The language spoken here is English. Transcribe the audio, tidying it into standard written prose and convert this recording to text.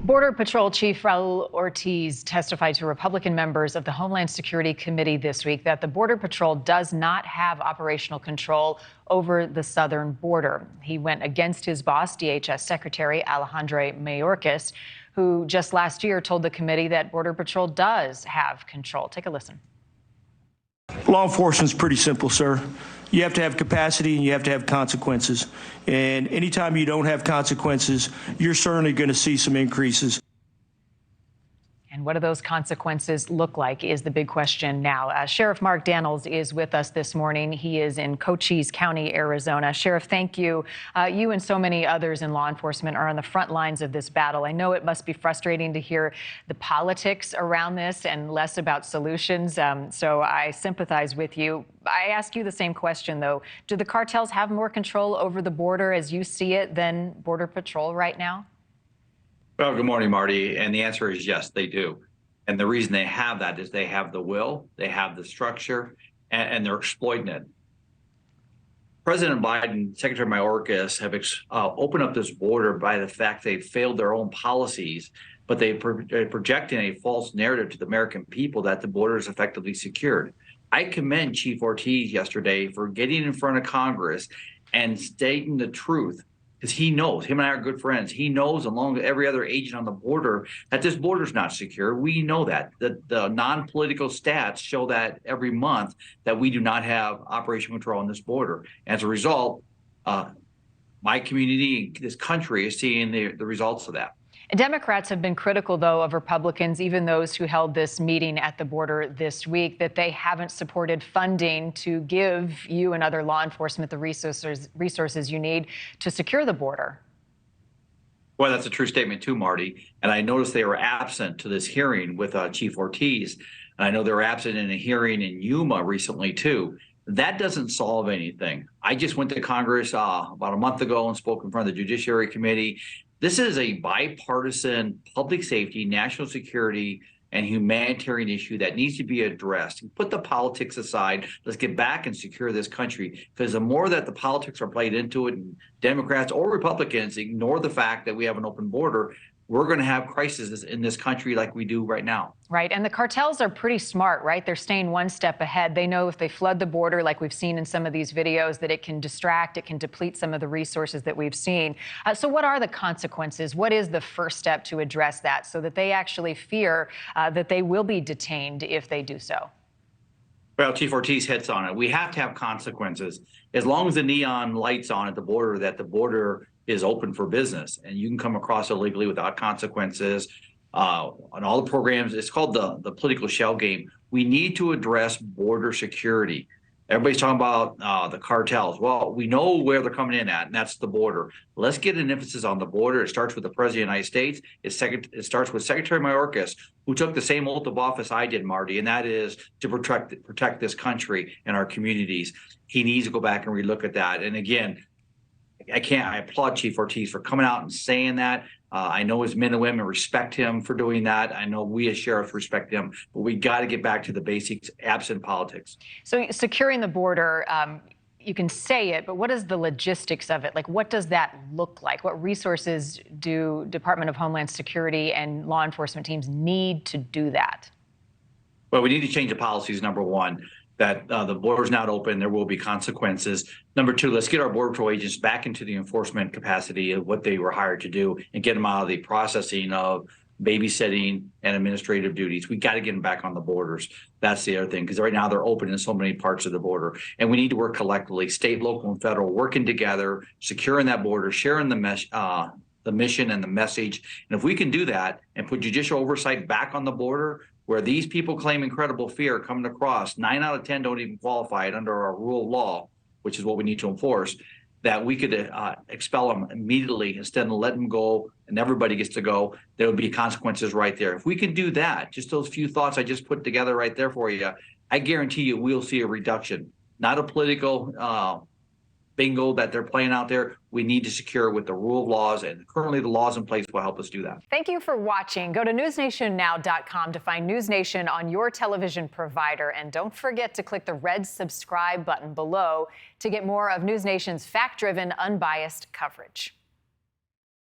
Border Patrol Chief Raul Ortiz testified to Republican members of the Homeland Security Committee this week that the Border Patrol does not have operational control over the southern border. He went against his boss, DHS Secretary Alejandro Mayorkas, who just last year told the committee that Border Patrol does have control. Take a listen. Law enforcement is pretty simple, sir. You have to have capacity and you have to have consequences. And anytime you don't have consequences, you're certainly going to see some increases. And what do those consequences look like is the big question now. Sheriff Mark Dannels is with us this morning. He is in Cochise County, Arizona. Sheriff, thank you. You and so many others in law enforcement are on the front lines of this battle. I know it must be frustrating to hear the politics around this and less about solutions. So I sympathize with you. I ask you the same question, though. Do the cartels have more control over the border as you see it than Border Patrol right now? Well, good morning, Marty. And the answer is yes, they do. And the reason they have that is they have the will, they have the structure, and they're exploiting it. President Biden, Secretary Mayorkas have opened up this border by the fact they failed their own policies, but they're projecting a false narrative to the American people that the border is effectively secured. I commend Chief Ortiz yesterday for getting in front of Congress and stating the truth. Because he knows, him and I are good friends. He knows, along with every other agent on the border, that this border is not secure. We know that. The non-political stats show that every month that we do not have operational control on this border. As a result, my community, this country, is seeing the results of that. Democrats have been critical, though, of Republicans, even those who held this meeting at the border this week, that they haven't supported funding to give you and other law enforcement the resources you need to secure the border. Well, that's a true statement, too, Marty. And I noticed they were absent to this hearing with Chief Ortiz. And I know they were absent in a hearing in Yuma recently, too. That doesn't solve anything. I just went to Congress about a month ago and spoke in front of the Judiciary Committee. This is a bipartisan public safety, national security, and humanitarian issue that needs to be addressed. Put the politics aside. Let's get back and secure this country. Because the more that the politics are played into it, and Democrats or Republicans ignore the fact that we have an open border, we're going to have crises in this country like we do right now. Right. And the cartels are pretty smart, right? They're staying one step ahead. They know if they flood the border, like we've seen in some of these videos, that it can distract, it can deplete some of the resources that we've seen. So what are the consequences? What is the first step to address that so that they actually fear that they will be detained if they do so? Well, Chief Ortiz hits on it. We have to have consequences. As long as the neon light's on at the border, that the border is open for business and you can come across illegally without consequences on all the programs. It's called the political shell game. We need to address border security. Everybody's talking about the cartels. Well, we know where they're coming in at, and that's the border. Let's get an emphasis on the border. It starts with the President of the United States. It starts with Secretary Mayorkas, who took the same oath of office I did, Marty, and that is to protect this country and our communities. He needs to go back and relook at that. And again, I applaud Chief Ortiz for coming out and saying that. I know his men and women respect him for doing that. I know we as sheriffs respect him, but we got to get back to the basics, absent politics. So securing the border, you can say it, but what is the logistics of it? Like, what does that look like? What resources do Department of Homeland Security and law enforcement teams need to do that? Well, we need to change the policies, number one. That the border's not open, there will be consequences. Number two, let's get our Border Patrol agents back into the enforcement capacity of what they were hired to do and get them out of the processing of babysitting and administrative duties. We got to get them back on the borders. That's the other thing, because right now they're open in so many parts of the border. And we need to work collectively, state, local, and federal, working together, securing that border, sharing the mission and the message. And if we can do that and put judicial oversight back on the border, where these people claim incredible fear coming across, 9 out of 10 don't even qualify it under our rule of law, which is what we need to enforce, that we could expel them immediately instead of letting them go and everybody gets to go. There would be consequences right there. If we can do that, just those few thoughts I just put together right there for you, I guarantee you we'll see a reduction. Not a political bingo that they're playing out there. We need to secure with the rule of laws, and currently the laws in place will help us do that. Thank you for watching. Go to newsnationnow.com to find News Nation on your television provider. And don't forget to click the red subscribe button below to get more of News Nation's fact-driven, unbiased coverage.